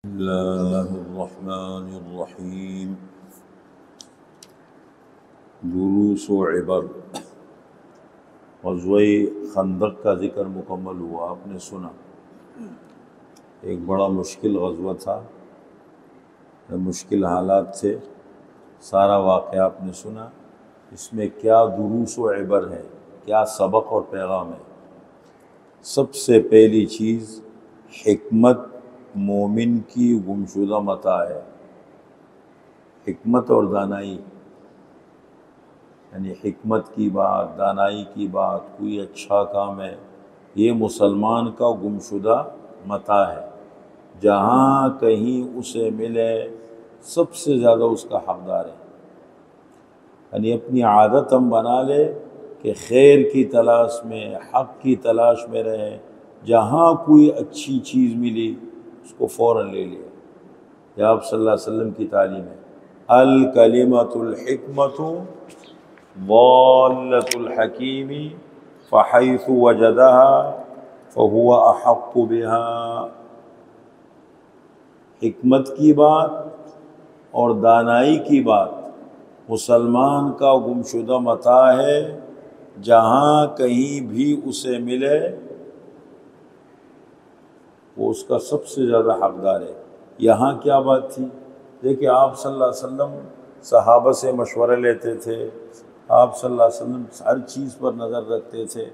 اللہ الرحمن الرحیم۔ دروس و عبر۔ غزوہ خندق کا ذکر مکمل ہوا، آپ نے سنا ایک بڑا مشکل غزوہ تھا، مشکل حالات تھے، سارا واقعہ آپ نے سنا۔ اس میں کیا دروس و عبر ہے، کیا سبق اور پیغام ہے؟ سب سے پہلی چیز، حکمت مومن کی گمشدہ متاع ہے۔ حکمت اور دانائی، یعنی حکمت کی بات، دانائی کی بات، کوئی اچھا کام ہے، یہ مسلمان کا گمشدہ متاع ہے۔ جہاں کہیں اسے ملے سب سے زیادہ اس کا حقدار ہے۔ یعنی اپنی عادت ہم بنا لے کہ خیر کی تلاش میں، حق کی تلاش میں رہے، جہاں کوئی اچھی چیز ملی اس کو فوراً لے لیا۔ یہ آپ صلی اللہ علیہ وسلم کی تعلیم ہے۔ الکلمۃ الحکمۃ ضالۃ الحکیم فحیث وجدها فہو احق بها۔ حکمت کی بات اور دانائی کی بات مسلمان کا گمشدہ متاع ہے، جہاں کہیں بھی اسے ملے وہ اس کا سب سے زیادہ حقدار ہے۔ یہاں کیا بات تھی؟ دیکھیں، آپ صلی اللہ علیہ وسلم صحابہ سے مشورہ لیتے تھے، آپ صلی اللہ علیہ وسلم ہر چیز پر نظر رکھتے تھے۔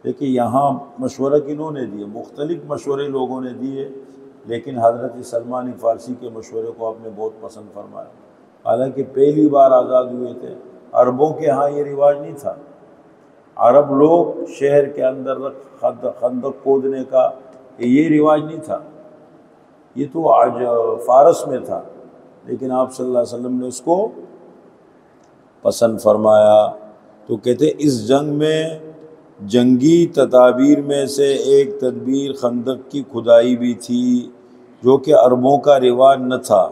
دیکھیں یہاں مشورہ کنہوں نے دیے؟ مختلف مشورے لوگوں نے دیے، لیکن حضرت سلمان فارسی کے مشورے کو آپ نے بہت پسند فرمایا۔ حالانکہ پہلی بار آزاد ہوئے تھے، عربوں کے ہاں یہ رواج نہیں تھا۔ عرب لوگ شہر کے اندر خندق کھودنے کا یہ رواج نہیں تھا، یہ تو آج فارس میں تھا، لیکن آپ صلی اللہ علیہ وسلم نے اس کو پسند فرمایا۔ تو کہتے ہیں اس جنگ میں جنگی تدابیر میں سے ایک تدبیر خندق کی کھدائی بھی تھی، جو کہ عربوں کا رواج نہ تھا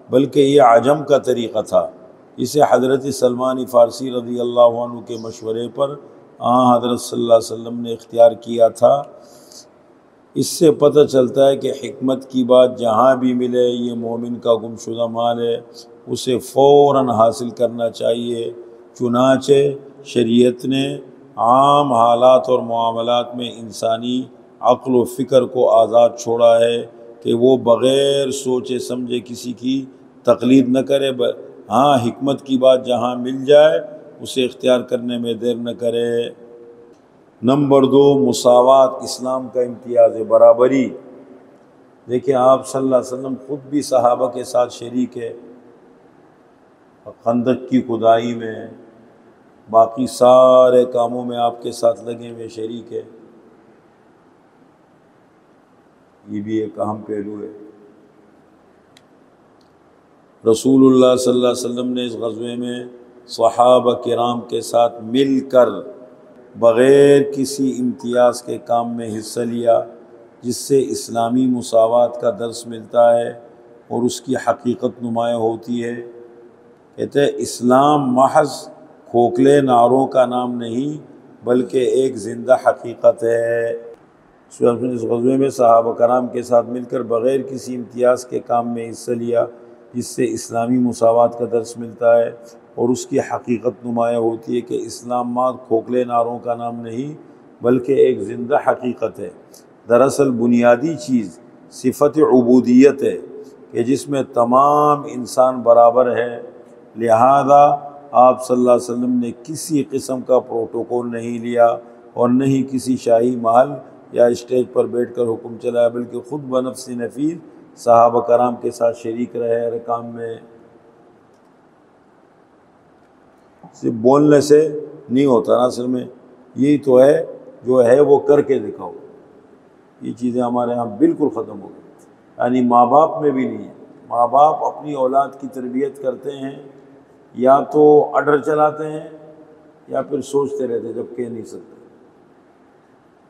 بلکہ یہ عجم کا طریقہ تھا۔ اسے حضرت سلمان فارسی رضی اللہ عنہ کے مشورے پر حضرت صلی اللہ علیہ وسلم نے اختیار کیا تھا۔ اس سے پتہ چلتا ہے کہ حکمت کی بات جہاں بھی ملے یہ مومن کا گمشدہ مال ہے، اسے فوراً حاصل کرنا چاہیے۔ چنانچہ شریعت نے عام حالات اور معاملات میں انسانی عقل و فکر کو آزاد چھوڑا ہے کہ وہ بغیر سوچے سمجھے کسی کی تقلید نہ کرے، حکمت کی بات جہاں مل جائے اسے اختیار کرنے میں دیر نہ کرے۔ نمبر 2، مساوات، اسلام کا امتیاز ہے، برابری۔ دیکھیں آپ صلی اللہ علیہ وسلم خود بھی صحابہ کے ساتھ شریک ہے خندق کی کھدائی میں، باقی سارے کاموں میں آپ کے ساتھ لگے ہوئے شریک ہے۔ یہ بھی ایک اہم پہلو ہے۔ رسول اللہ صلی اللہ علیہ وسلم نے اس غزوے میں صحابہ کرام کے ساتھ مل کر بغیر کسی امتیاز کے کام میں حصہ لیا، جس سے اسلامی مساوات کا درس ملتا ہے اور اس کی حقیقت نمایاں ہوتی ہے۔ کہتے ہیں اسلام محض کھوکھلے نعروں کا نام نہیں بلکہ ایک زندہ حقیقت ہے۔ اس غزوے میں صحابہ کرام کے ساتھ مل کر بغیر کسی امتیاز کے کام میں حصہ لیا، جس سے اسلامی مساوات کا درس ملتا ہے اور اس کی حقیقت نمایاں ہوتی ہے کہ اسلام محض کھوکھلے نعروں کا نام نہیں بلکہ ایک زندہ حقیقت ہے۔ دراصل بنیادی چیز صفت عبودیت ہے کہ جس میں تمام انسان برابر ہے۔ لہذا آپ صلی اللہ علیہ وسلم نے کسی قسم کا پروٹوکول نہیں لیا اور نہ ہی کسی شاہی محل یا اسٹیج پر بیٹھ کر حکم چلایا، بلکہ خود بنفس نفیس صحابہ کرام کے ساتھ شریک رہے ہر کام میں۔ صرف بولنے سے نہیں ہوتا نا، اصل میں یہی تو ہے جو ہے وہ کر کے دکھاؤ۔ یہ چیزیں ہمارے ہاں بالکل ختم ہو گئی، یعنی ماں باپ میں بھی نہیں ہے۔ ماں باپ اپنی اولاد کی تربیت کرتے ہیں، یا تو آرڈر چلاتے ہیں یا پھر سوچتے رہتے جب کہہ نہیں سکتے۔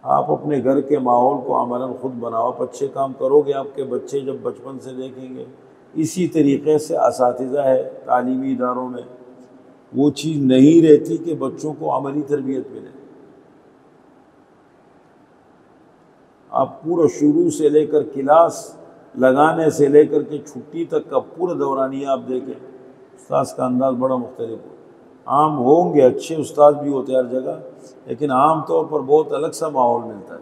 آپ اپنے گھر کے ماحول کو عملاً خود بناؤ، آپ اچھے کام کرو گے، آپ کے بچے جب بچپن سے دیکھیں گے۔ اسی طریقے سے اساتذہ ہے تعلیمی اداروں میں، وہ چیز نہیں رہتی کہ بچوں کو عملی تربیت ملے۔ آپ پورا شروع سے لے کر کلاس لگانے سے لے کر کے چھٹی تک کا پورا دورانیہ آپ دیکھیں، استاذ کا انداز بڑا مختلف ہو۔ عام ہوں گے، اچھے استاد بھی ہوتے ہیں ہر جگہ، لیکن عام طور پر بہت الگ سا ماحول ملتا ہے۔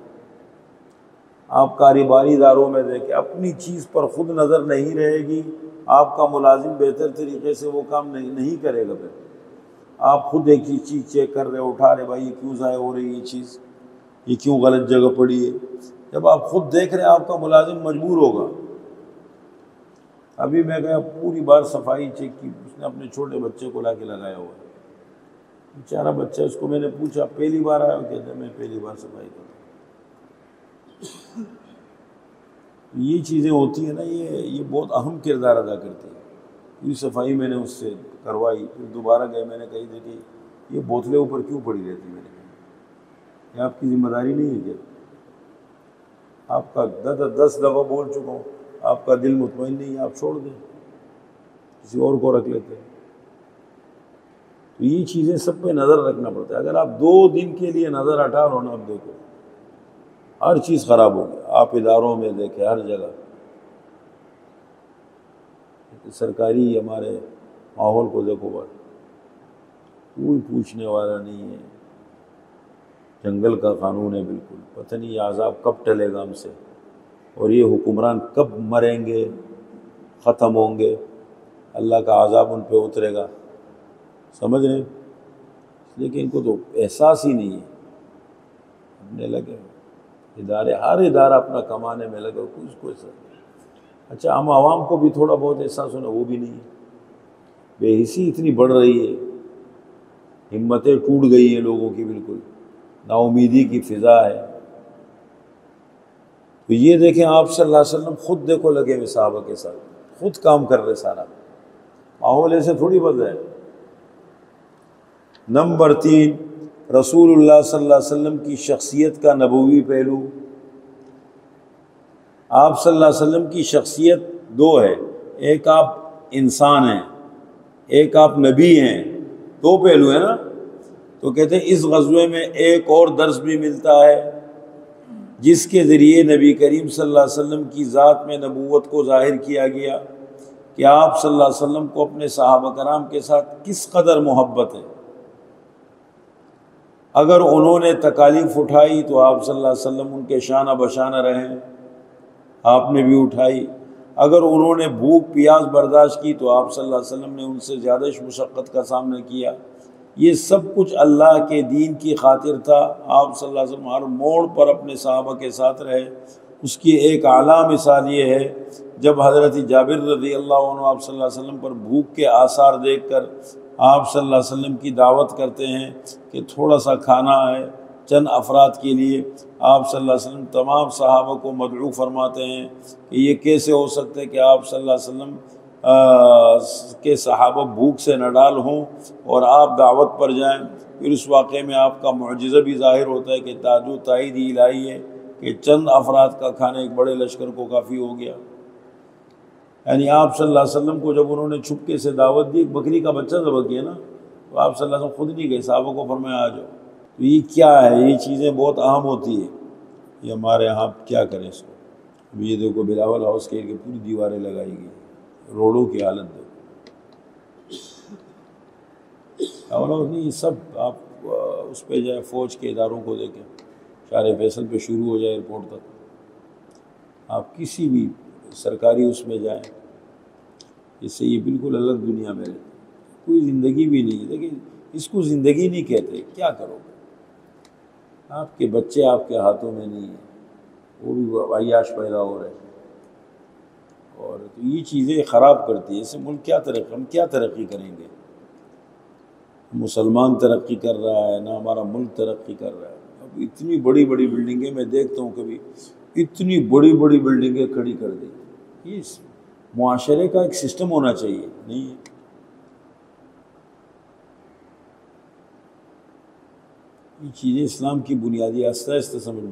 آپ کاروباری اداروں میں دیکھیں، اپنی چیز پر خود نظر نہیں رہے گی، آپ کا ملازم بہتر طریقے سے وہ کام نہیں کرے گا۔ پھر آپ خود ایک چیز چیک کر رہے ہو، اٹھا رہے، بھائی یہ کیوں ضائع ہو رہی ہے یہ چیز، یہ کیوں غلط جگہ پڑی ہے۔ جب آپ خود دیکھ رہے ہیں، آپ کا ملازم مجبور ہوگا۔ ابھی میں گیا، پوری بار صفائی چیک کی، اس نے اپنے چھوٹے بچے کو لا کے لگایا ہوا ہے، بیچارہ بچہ۔ اس کو میں نے پوچھا پہلی بار آیا ہو؟ کہتا ہے میں پہلی بار صفائی کرتا ہوں۔ یہ چیزیں ہوتی ہیں نا، یہ بہت اہم کردار ادا کرتی ہے۔ یہ صفائی میں نے اس سے کروائی، پھر دوبارہ گئے، میں نے کہی دیکھی یہ بوتلیں اوپر کیوں پڑی رہتی؟ میں نے کہا یہ آپ کی ذمہ داری نہیں ہے کیا؟ آپ کا 10 دفعہ بول چکا ہوں، آپ کا دل مطمئن نہیں ہے، آپ چھوڑ دیں، کسی اور کو رکھ لیتے ہیں۔ تو یہ چیزیں سب پہ نظر رکھنا پڑتا ہے۔ اگر آپ 2 دن کے لیے نظر ہٹا رہو نا، اب دیکھو ہر چیز خراب ہوگی۔ آپ اداروں میں دیکھیں، ہر جگہ سرکاری ہمارے ماحول کو دیکھو، بس کوئی پوچھنے والا نہیں ہے، جنگل کا قانون ہے بالکل۔ پتہ نہیں یہ عذاب کب ٹلے گا ہم سے، اور یہ حکمران کب مریں گے، ختم ہوں گے، اللہ کا عذاب ان پہ اترے گا، سمجھ رہے ہیں؟ لیکن ان کو تو احساس ہی نہیں ہے، اپنے لگے ادارے، ہر ادارہ اپنا کمانے میں لگا، کچھ کوئی سر۔ اچھا، ہم عوام کو بھی تھوڑا بہت احساس ہونا، وہ بھی نہیں ہے۔ بے حسی اتنی بڑھ رہی ہے، ہمتیں ٹوٹ گئی ہیں لوگوں کی، بالکل نا امیدی کی فضا ہے۔ تو یہ دیکھیں، آپ صلی اللہ علیہ وسلم خود دیکھو لگے ہوئے صحابہ کے ساتھ، خود کام کر رہے، سارا ماحول ایسے تھوڑی بدلا ہے۔ نمبر 3، رسول اللہ صلی اللہ علیہ وسلم کی شخصیت کا نبوی پہلو۔ آپ صلی اللہ علیہ وسلم کی شخصیت 2 ہے، ایک آپ انسان ہیں، ایک آپ نبی ہیں، 2 پہلو ہیں نا۔ تو کہتے ہیں اس غزوے میں ایک اور درس بھی ملتا ہے، جس کے ذریعے نبی کریم صلی اللہ علیہ وسلم کی ذات میں نبوت کو ظاہر کیا گیا کہ آپ صلی اللہ علیہ وسلم کو اپنے صحابہ کرام کے ساتھ کس قدر محبت ہے۔ اگر انہوں نے تکالیف اٹھائی تو آپ صلی اللہ علیہ وسلم ان کے شانہ بشانہ رہیں، آپ نے بھی اٹھائی۔ اگر انہوں نے بھوک پیاس برداشت کی تو آپ صلی اللہ علیہ وسلم نے ان سے زیادہ مشقت کا سامنا کیا۔ یہ سب کچھ اللہ کے دین کی خاطر تھا۔ آپ صلی اللہ علیہ وسلم ہر موڑ پر اپنے صحابہ کے ساتھ رہے۔ اس کی ایک اعلیٰ مثال یہ ہے، جب حضرت جابر رضی اللہ عنہ آپ صلی اللہ علیہ وسلم پر بھوک کے آثار دیکھ کر آپ صلی اللہ علیہ وسلم کی دعوت کرتے ہیں کہ تھوڑا سا کھانا ہے چند افراد کے لیے، آپ صلی اللہ علیہ وسلم تمام صحابہ کو مدعو فرماتے ہیں کہ یہ کیسے ہو سکتا ہے کہ آپ صلی اللہ علیہ وسلم کے صحابہ بھوک سے نڈال ہوں اور آپ دعوت پر جائیں۔ پھر اس واقعے میں آپ کا معجزہ بھی ظاہر ہوتا ہے کہ تاج و تائید الہی ہے کہ چند افراد کا کھانا ایک بڑے لشکر کو کافی ہو گیا۔ یعنی آپ صلی اللہ علیہ وسلم کو جب انہوں نے چھپکے سے دعوت دی، ایک بکری کا بچہ ذبح کیا نا، تو آپ صلی اللہ علیہ وسلم خود نہیں گئے، صحابہ کو فرمایا آ جاؤ۔ تو یہ کیا ہے؟ یہ چیزیں بہت اہم ہوتی ہے، یہ ہمارے یہاں کیا کریں اس کو۔ اب یہ دیکھو بلاول ہاؤس کے پوری دیواریں لگائی گئی، روڈوں کی حالت دیکھو۔ بلاول ہاؤس نہیں، یہ سب آپ اس پہ جائیں، فوج کے اداروں کو دیکھیں، شار فیصل پہ شروع ہو جائے ایئرپورٹ تک، آپ کسی بھی سرکاری اس میں جائیں، اس سے یہ بالکل الگ دنیا میں رہتے، کوئی زندگی بھی نہیں ہے۔ لیکن اس کو زندگی نہیں کہتے، کیا کرو گے؟ آپ کے بچے آپ کے ہاتھوں میں نہیں ہیں، وہ بھی عیاش پیدا ہو رہے ہیں، اور تو یہ چیزیں خراب کرتی ہیں۔ اس سے ملک کیا ترقی، ہم کیا ترقی کریں گے؟ مسلمان ترقی کر رہا ہے نہ ہمارا ملک ترقی کر رہا ہے۔ اب اتنی بڑی بڑی بلڈنگیں میں دیکھتا ہوں، کبھی اتنی بڑی بڑی بلڈنگیں کھڑی کر دی۔ یہ معاشرے کا ایک سسٹم ہونا چاہیے، نہیں ہے۔ یہ چیزیں اسلام کی بنیادی آہستہ آہستہ سمجھ۔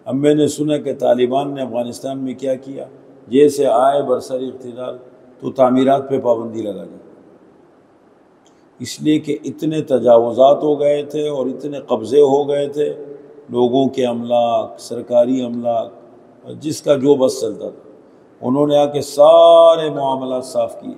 اب میں نے سنا کہ طالبان نے افغانستان میں کیا کیا، جیسے آئے برسر اقتدار تو تعمیرات پہ پابندی لگا دی، اس لیے کہ اتنے تجاوزات ہو گئے تھے اور اتنے قبضے ہو گئے تھے، لوگوں کے املاک، سرکاری املاک، جس کا جو بس چلتا تھا۔ انہوں نے آ کے سارے معاملات صاف کیے،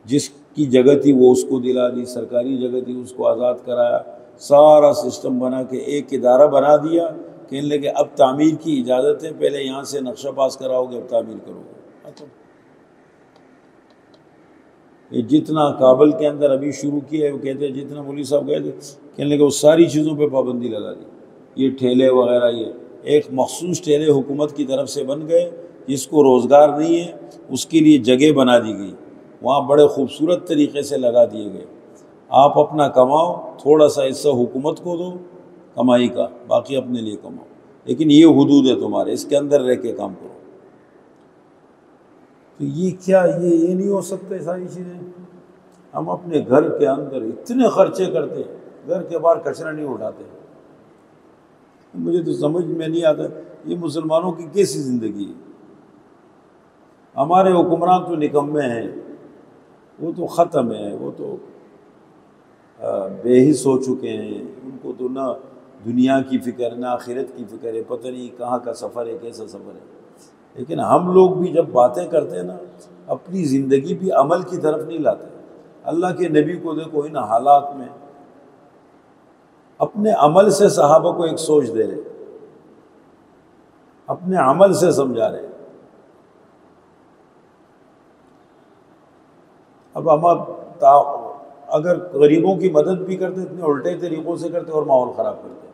جس کی جگہ تھی وہ اس کو دلا دی، سرکاری جگہ تھی اس کو آزاد کرایا، سارا سسٹم بنا کے ایک ادارہ بنا دیا، کہنے لگے اب تعمیر کی اجازت ہے، پہلے یہاں سے نقشہ پاس کراؤ گے اب تعمیر کرو گے۔ یہ جتنا کابل کے اندر ابھی شروع کیا ہے، وہ کہتے ہیں جتنا مولوی صاحب گئے تھے کہنے لگے وہ ساری چیزوں پہ پابندی لگا دی، یہ ٹھیلے وغیرہ، یہ ایک مخصوص ٹھیلے حکومت کی طرف سے بن گئے، جس کو روزگار نہیں ہے اس کے لیے جگہ بنا دی گئی، وہاں بڑے خوبصورت طریقے سے لگا دیے گئے، آپ اپنا کماؤ، تھوڑا سا حصہ حکومت کو دو کمائی کا، باقی اپنے لیے کماؤ، لیکن یہ حدود ہے تمہارے، اس کے اندر رہ کے کام کرو۔ تو یہ کیا، یہ نہیں ہو سکتا ساری چیزیں؟ ہم اپنے گھر کے اندر اتنے خرچے کرتے ہیں، گھر کے باہر کچرا نہیں اٹھاتے۔ مجھے تو سمجھ میں نہیں آتا یہ مسلمانوں کی کیسی زندگی ہے؟ ہمارے حکمران تو نکمے ہیں، وہ تو ختم ہے، وہ تو بے حس ہو چکے ہیں، ان کو تو نہ دنیا کی فکر نہ آخرت کی فکر ہے، پتہ نہیں کہاں کا سفر ہے، کیسا سفر ہے۔ لیکن ہم لوگ بھی جب باتیں کرتے ہیں نا، اپنی زندگی بھی عمل کی طرف نہیں لاتے۔ اللہ کے نبی کو دیکھو ان حالات میں اپنے عمل سے صحابہ کو ایک سوچ دے رہے، اپنے عمل سے سمجھا رہے۔ اب ہم اگر غریبوں کی مدد بھی کرتے اتنے الٹے طریقوں سے کرتے اور ماحول خراب کرتے۔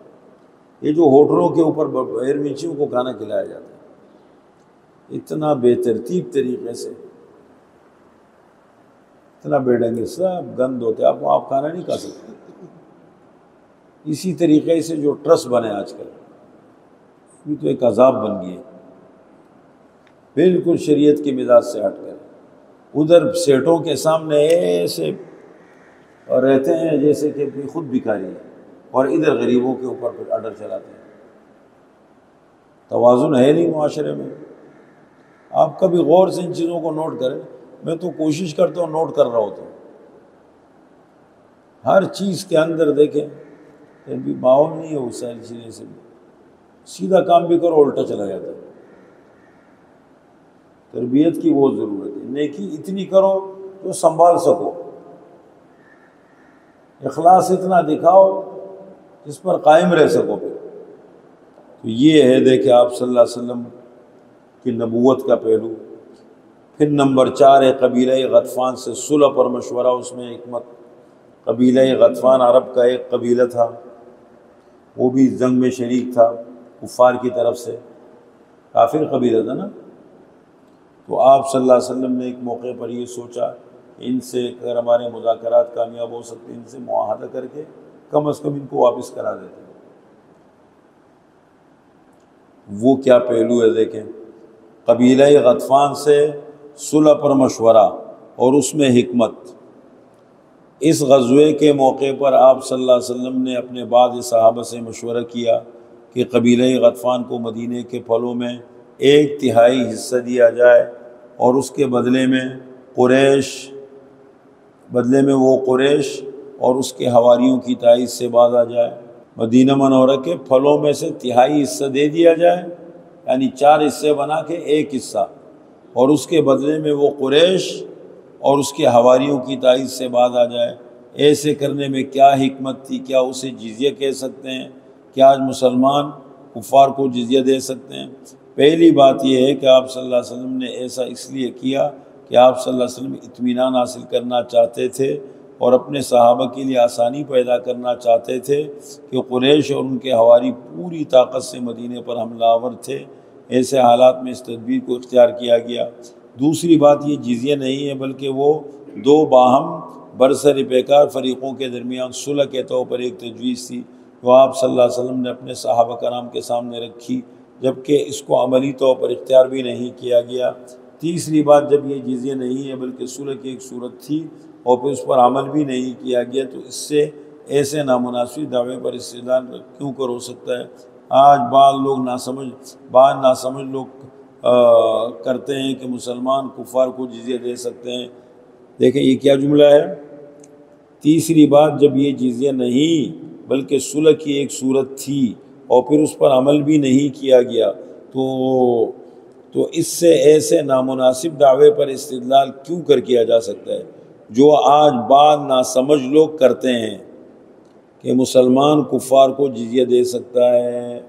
یہ جو ہوٹلوں کے اوپر غیر منچیوں کو کھانا کھلایا جاتا ہے اتنا بے ترتیب طریقے سے، اتنا بے ڈنگے، سب گند ہوتے، آپ کھانا نہیں کھا سکتے۔ اسی طریقے سے جو ٹرسٹ بنے آج کل، یہ تو ایک عذاب بن گئی ہے، بالکل شریعت کے مزاج سے ہٹ کر۔ ادھر سیٹوں کے سامنے ایسے رہتے ہیں جیسے کہ خود بھکاری ہے، اور ادھر غریبوں کے اوپر پھر آرڈر چلاتے ہیں۔ توازن ہے نہیں معاشرے میں۔ آپ کبھی غور سے ان چیزوں کو نوٹ کریں، میں تو کوشش کرتا ہوں نوٹ کر رہا ہوتا ہوں، ہر چیز کے اندر دیکھیں پھر بھی ماحول نہیں ہے، وہ ساری چیزیں سے سیدھا کام بھی کرو الٹا چلا جاتا ہے۔ تربیت کی بہت ضرورت ہے، نیکی اتنی کرو جو سنبھال سکو، اخلاص اتنا دکھاؤ جس پر قائم رہ سکو۔ پھر تو یہ ہے دیکھیں آپ صلی اللہ علیہ وسلم کی نبوت کا پہلو۔ پھر نمبر 4 ہے قبیلہ غطفان سے صلح پر مشورہ، اس میں حکمت۔ قبیلہ غطفان عرب کا ایک قبیلہ تھا، وہ بھی جنگ میں شریک تھا کفار کی طرف سے، کافر قبیلہ تھا نا۔ تو آپ صلی اللہ علیہ وسلم نے ایک موقع پر یہ سوچا ان سے اگر ہمارے مذاکرات کامیاب ہو سکتے، ان سے معاہدہ کر کے کم از کم ان کو واپس کرا دیتے۔ وہ کیا پہلو ہے دیکھیں، قبیلہ غطفان سے صلح پر مشورہ اور اس میں حکمت۔ اس غزوے کے موقع پر آپ صلی اللہ علیہ وسلم نے اپنے بعض صحابہ سے مشورہ کیا کہ قبیلہ غطفان کو مدینے کے پھلوں میں 1/3 حصہ دیا جائے، اور اس کے بدلے میں وہ قریش اور اس کے حواریوں کی تائید سے باز آ جائے۔ مدینہ منورہ کے پھلوں میں سے 1/3 حصہ دے دیا جائے، یعنی 4 حصے بنا کے 1 حصہ، اور اس کے بدلے میں وہ قریش اور اس کے حواریوں کی تائید سے باز آ جائے۔ ایسے کرنے میں کیا حکمت تھی؟ کیا اسے جزیہ کہہ سکتے ہیں؟ کیا آج مسلمان کفار کو جزیہ دے سکتے ہیں؟ پہلی بات یہ ہے کہ آپ صلی اللہ علیہ وسلم نے ایسا اس لیے کیا کہ آپ صلی اللہ علیہ وسلم اطمینان حاصل کرنا چاہتے تھے اور اپنے صحابہ کے لیے آسانی پیدا کرنا چاہتے تھے کہ قریش اور ان کے حواری پوری طاقت سے مدینے پر حملہ آور تھے۔ ایسے حالات میں اس تدبیر کو اختیار کیا گیا۔ دوسری بات یہ جزیہ نہیں ہے، بلکہ وہ 2 باہم برسر پیکار فریقوں کے درمیان صلح کے طور پر ایک تجویز تھی، جو آپ صلی اللہ علیہ وسلم نے اپنے صحابہ کرام کے سامنے رکھی، جبکہ اس کو عملی طور پر اختیار بھی نہیں کیا گیا۔ تیسری بات، جب یہ جزیہ نہیں ہے بلکہ صلح کی ایک صورت تھی اور پھر اس پر عمل بھی نہیں کیا گیا، تو اس سے ایسے نامناسب دعوے پر استدلال کیوں کر ہو سکتا ہے؟ آج بعض ناسمجھ لوگ کرتے ہیں کہ مسلمان کفار کو جزیہ دے سکتے ہیں۔ دیکھیں یہ کیا جملہ ہے۔ تیسری بات، جب یہ جزیہ نہیں بلکہ صلح کی ایک صورت تھی اور پھر اس پر عمل بھی نہیں کیا گیا، تو تو اس سے ایسے نامناسب دعوے پر استدلال کیوں کیا جا سکتا ہے جو آج بعض ناسمجھ لوگ کرتے ہیں کہ مسلمان کفار کو جزیہ دے سکتا ہے؟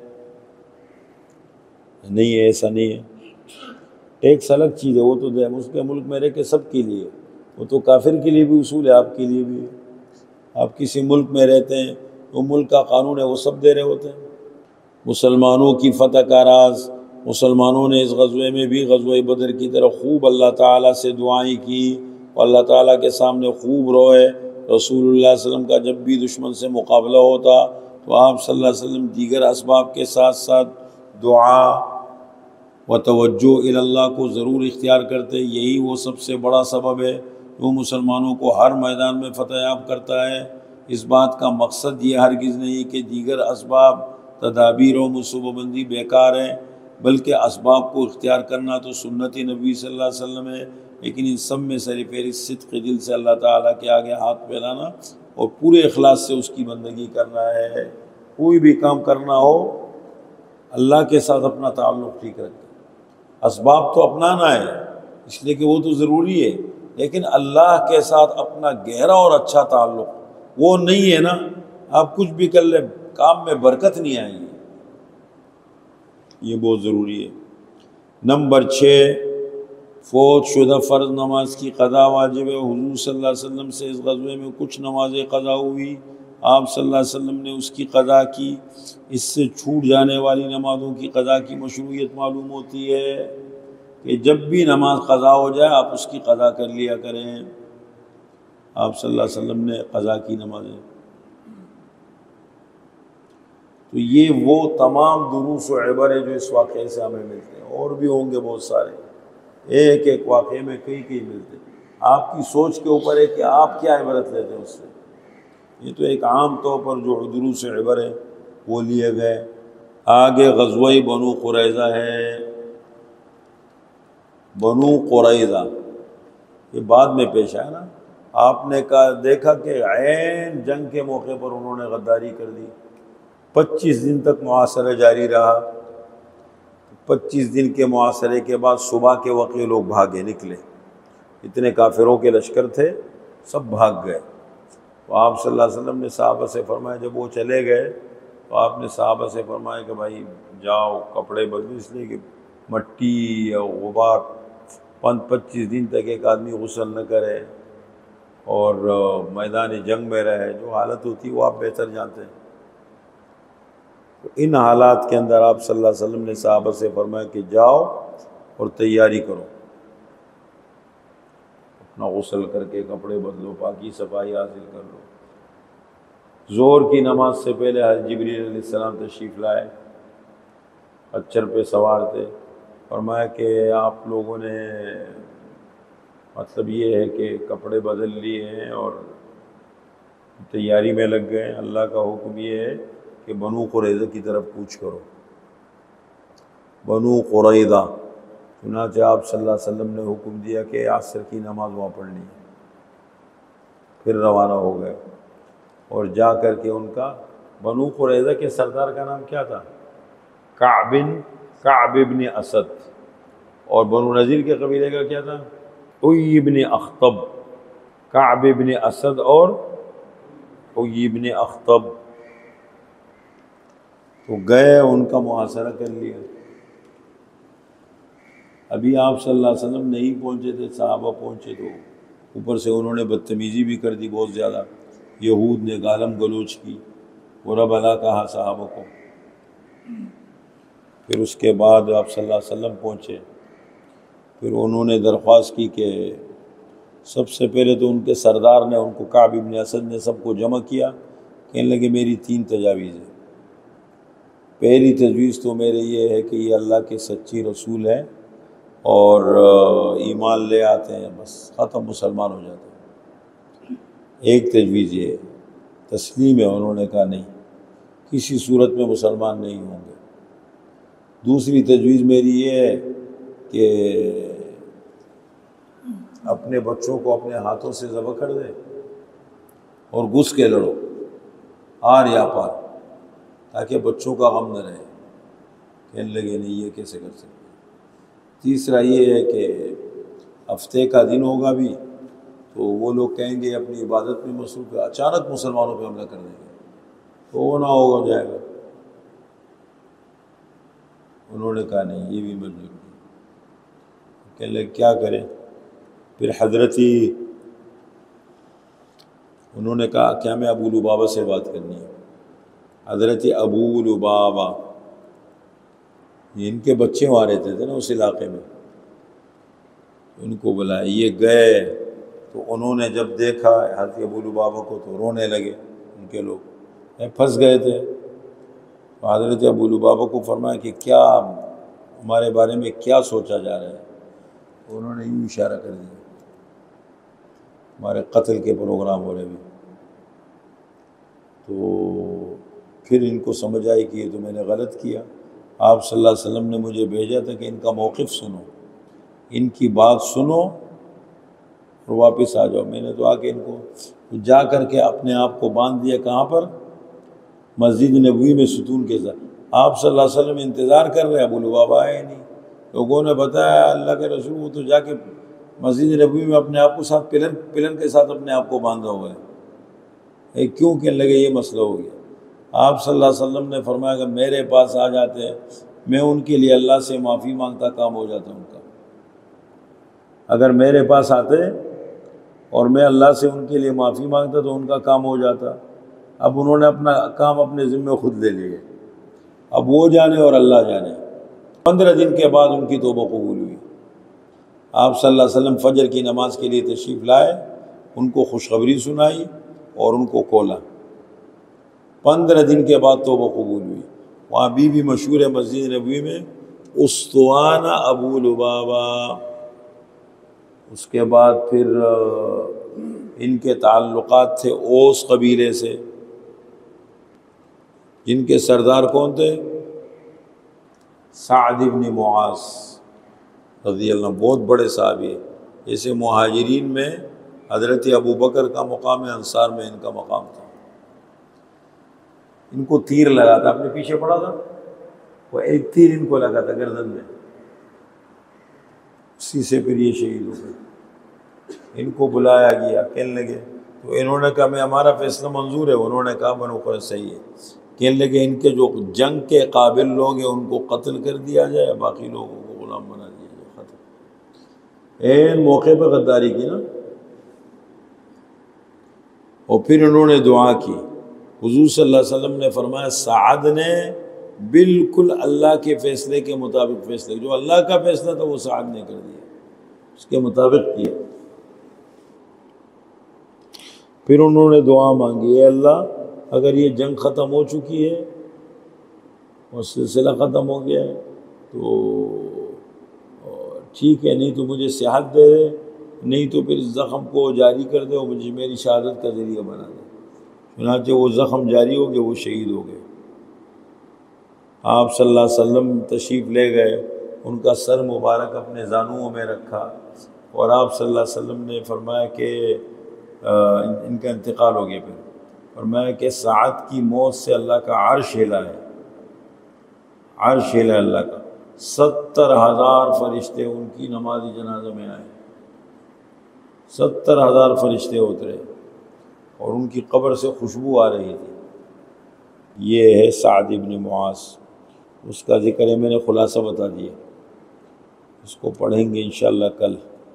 نہیں ہے، ایسا نہیں ہے۔ ٹیکس الگ چیز ہے، وہ تو اس کے ملک میں رہ کے سب کے لیے، وہ تو کافر کے لیے بھی اصول ہے، آپ کے لیے بھی ہے۔ آپ کسی ملک میں رہتے ہیں تو ملک کا قانون ہے، وہ سب دے رہے ہوتے ہیں۔ مسلمانوں کی فتح کا راز، مسلمانوں نے اس غزوے میں بھی غزوہ بدر کی طرح خوب اللہ تعالیٰ سے دعائیں کی اور اللہ تعالیٰ کے سامنے خوب روئے۔ رسول اللہ صلی اللہ علیہ وسلم کا جب بھی دشمن سے مقابلہ ہوتا تو آپ صلی اللہ علیہ وسلم دیگر اسباب کے ساتھ ساتھ دعا و توجہ الی اللہ کو ضرور اختیار کرتے۔ یہی وہ سب سے بڑا سبب ہے جو مسلمانوں کو ہر میدان میں فتح یاب کرتا ہے۔ اس بات کا مقصد یہ ہرگز نہیں کہ دیگر اسباب، تدابیر و منصوبہ بندی بیکار ہیں، بلکہ اسباب کو اختیار کرنا تو سنت نبی صلی اللہ علیہ وسلم ہے، لیکن ان سب میں سر فہرست صدق دل سے اللہ تعالیٰ کے آگے ہاتھ پھیلانا اور پورے اخلاص سے اس کی بندگی کرنا ہے۔ کوئی بھی کام کرنا ہو اللہ کے ساتھ اپنا تعلق ٹھیک رکھیں۔ اسباب تو اپنانا ہے اس لیے کہ وہ تو ضروری ہے، لیکن اللہ کے ساتھ اپنا گہرا اور اچھا تعلق وہ نہیں ہے نا، آپ کچھ بھی کر لیں کام میں برکت نہیں آئے گی، یہ بہت ضروری ہے۔ نمبر 6، فوت شدہ فرض نماز کی قضا واجب ہے۔ حضور صلی اللہ علیہ وسلم سے اس غزوے میں کچھ نمازیں قضا ہوئی، آپ صلی اللہ علیہ وسلم نے اس کی قضا کی۔ اس سے چھوٹ جانے والی نمازوں کی قضا کی مشروعیت معلوم ہوتی ہے کہ جب بھی نماز قضا ہو جائے آپ اس کی قضا کر لیا کریں۔ آپ صلی اللہ علیہ وسلم نے قضا کی نمازیں، تو یہ وہ تمام دروس و عبر ہیں جو اس واقعے سے ہمیں ملتے ہیں، اور بھی ہوں گے بہت سارے، ایک ایک واقعے میں کئی ملتے ہیں۔ آپ کی سوچ کے اوپر ہے کہ آپ کیا عبرت لیتے ہیں اس سے۔ یہ تو ایک عام طور پر جو دروس عبر ہے وہ لیے گئے۔ آگے غزوہ بنو قریظہ ہے۔ بنو قریظہ یہ بعد میں پیش آیا نا، آپ نے دیکھا کہ عین جنگ کے موقع پر انہوں نے غداری کر دی۔ 25 دن تک محاصرہ جاری رہا۔ 25 دن کے محاصرے کے بعد صبح کے وقت یہ لوگ بھاگے نکلے، اتنے کافروں کے لشکر تھے، سب بھاگ گئے۔ تو آپ صلی اللہ علیہ وسلم نے صحابہ سے فرمایا، جب وہ چلے گئے تو آپ نے صحابہ سے فرمایا کہ بھائی جاؤ کپڑے بدلو، اس لیے کہ مٹی یا غبار 25 دن تک ایک آدمی غسل نہ کرے اور میدان جنگ میں رہے، جو حالت ہوتی وہ آپ بہتر جانتے ہیں۔ تو ان حالات کے اندر آپ صلی اللہ علیہ وسلم نے صحابہ سے فرمایا کہ جاؤ اور تیاری کرو، اپنا غسل کر کے کپڑے بدلو، پاکی صفائی حاصل کر لو۔ ظہر کی نماز سے پہلے حضرت جبریل علیہ السلام تشریف لائے، خچر پہ سوار تھے۔ فرمایا کہ آپ لوگوں نے مطلب یہ ہے کہ کپڑے بدل لیے ہیں اور تیاری میں لگ گئے۔ اللہ کا حکم یہ ہے کہ بنو قریظہ کی طرف کوچ کرو۔ بنو قریظہ، چنانچہ آپ صلی اللہ علیہ وسلم نے حکم دیا کہ عصر کی نماز وہاں پڑھنی ہے۔ پھر روانہ ہو گئے اور جا کر کے ان کا بنو قریظہ کے سردار کا نام کیا تھا؟ کعب ابن اسد، اور بنو نذیر کے قبیلے کا کیا تھا؟ اوی ابن اخطب۔ کعب ابن اسد اور اوی ابن اخطب، تو گئے ان کا محاصرہ کر لیا۔ ابھی آپ صلی اللہ علیہ وسلم نہیں پہنچے تھے، صحابہ پہنچے، تو اوپر سے انہوں نے بدتمیزی بھی کر دی بہت زیادہ، یہود نے گالم گلوچ کی، برا بھلا کہا صحابہ کو۔ پھر اس کے بعد آپ صلی اللہ علیہ وسلم پہنچے، پھر انہوں نے درخواست کی کہ سب سے پہلے تو ان کے سردار نے ان کو، کعب ابن اسد نے سب کو جمع کیا، کہنے لگے میری 3 تجاویز ہیں۔ پہلی تجویز تو میرے یہ ہے کہ یہ اللہ کے سچی رسول ہے اور ایمان لے آتے ہیں، بس ختم، مسلمان ہو جاتے ہیں۔ ایک تجویز یہ ہے، تسلیم ہے، انہوں نے کہا نہیں، کسی صورت میں مسلمان نہیں ہوں گے۔ دوسری تجویز میری یہ ہے کہ اپنے بچوں کو اپنے ہاتھوں سے ذبح کر دے اور گھس کے لڑو، آر یا پار، تاکہ بچوں کا غم نہ رہے۔ کہنے لگے نہیں، یہ کیسے کر سکتے، تیسرا یہ ہے کہ ہفتے کا دن ہوگا بھی تو وہ لوگ کہیں گے اپنی عبادت میں مصروف ہے، اچانک مسلمانوں پہ حملہ کر دیں گے تو وہ نہ ہو جائے گا۔ انہوں نے کہا نہیں یہ بھی منظور نہیں، کہنے لگے کیا کریں؟ پھر انہوں نے کہا کیا میں ابو لبابہ سے بات کرنی ہے۔ حضرت ابو لبابہ ان کے بچے وہاں رہتے تھے نا اس علاقے میں، ان کو بلایا، یہ گئے تو انہوں نے جب دیکھا حضرت ابو لبابہ کو تو رونے لگے، ان کے لوگ پھنس گئے تھے۔ تو حضرت ابو لبابہ کو فرمایا کہ کیا ہمارے بارے میں کیا سوچا جا رہا ہے؟ تو انہوں نے یوں اشارہ کر دیا ہمارے قتل کے پروگرام ہو رہے بھی۔ تو پھر ان کو سمجھ آئی کہ یہ تو میں نے غلط کیا، آپ صلی اللہ علیہ وسلم نے مجھے بھیجا تھا کہ ان کا موقف سنو، ان کی بات سنو اور واپس آ جاؤ۔ میں نے تو آ کے ان کو جا کر کے اپنے آپ کو باندھ دیا، کہاں پر؟ مسجد نبوی میں ستون کے ساتھ۔ آپ صلی اللہ علیہ وسلم انتظار کر رہے، ابو لبابہ آئے نہیں۔ لوگوں نے بتایا اللہ کے رسول وہ تو جا کے مسجد نبوی میں اپنے آپ کو ساتھ پلر کے ساتھ اپنے آپ کو باندھا ہوا ہے۔ کیوں؟ کہنے لگے یہ مسئلہ ہو گیا۔ آپ صلی اللہ علیہ وسلم نے فرمایا کہ میرے پاس آ جاتے میں ان کے لیے اللہ سے معافی مانگتا، کام ہو جاتا ان کا۔ اگر میرے پاس آتے اور میں اللہ سے ان کے لیے معافی مانگتا تو ان کا کام ہو جاتا۔ اب انہوں نے اپنا کام اپنے ذمہ خود لے لیے، اب وہ جانے اور اللہ جانے۔ 15 دن کے بعد ان کی توبہ قبول ہوئی۔ آپ صلی اللہ علیہ وسلم فجر کی نماز کے لیے تشریف لائے، ان کو خوشخبری سنائی اور ان کو کھولا۔ 15 دن کے بعد توبہ قبول ہوئی۔ وہاں بھی مشہور ہے مسجد نبوی میں استوانہ ابو لبابہ۔ اس کے بعد پھر ان کے تعلقات تھے اوس قبیلے سے، جن کے سردار کون تھے؟ سعد بن معاذ رضی اللہ عنہ، بہت بڑے صحابی ہیں۔ جیسے مہاجرین میں حضرت ابو بکر کا مقام ہے، انصار میں ان کا مقام تھا۔ ان کو تیر لگا تھا، آپ نے پیچھے پڑھا تھا، وہ ایک تیر ان کو لگا تھا گردن میں، اسی سے پھر یہ شہید ہو گئے۔ ان کو بلایا گیا، کہنے لگے تو انہوں نے کہا میں ہمارا فیصلہ منظور ہے۔ انہوں نے کہا بنو قریظہ صحیح ہے۔ کہنے لگے ان کے جو جنگ کے قابل لوگ ہیں ان کو قتل کر دیا جائے، باقی لوگوں کو غلام بنا دیا جائے، ختم۔ این موقع پہ غداری کی نا۔ اور پھر انہوں نے دعا کی، حضور صلی اللہ علیہ وسلم نے فرمایا سعد نے بالکل اللہ کے فیصلے کے مطابق فیصلے، جو اللہ کا فیصلہ تھا وہ سعد نے کر دیا، اس کے مطابق کیا۔ پھر انہوں نے دعا مانگی، اے اللہ اگر یہ جنگ ختم ہو چکی ہے اور سلسلہ ختم ہو گیا ہے تو ٹھیک ہے، نہیں تو مجھے صحت دے دے، نہیں تو پھر اس زخم کو جاری کر دے اور مجھے میری شہادت کا ذریعہ بنا دے۔ چنانچہ وہ زخم جاری ہو گئے، وہ شہید ہو گئے۔ آپ صلی اللہ علیہ وسلم تشریف لے گئے، ان کا سر مبارک اپنے زانوؤں میں رکھا اور آپ صلی اللہ علیہ وسلم نے فرمایا کہ ان کا انتقال ہو گیا۔ پھر فرمایا کہ سعد کی موت سے اللہ کا عرش ہلا ہے، عرش ہلا اللہ کا۔ 70,000 فرشتے ان کی نماز جنازہ میں آئے، 70,000 فرشتے اترے اور ان کی قبر سے خوشبو آ رہی تھی۔ یہ ہے سعد بن معاذ، اس کا ذکر ہے، میں نے خلاصہ بتا دیا، اس کو پڑھیں گے انشاءاللہ کل۔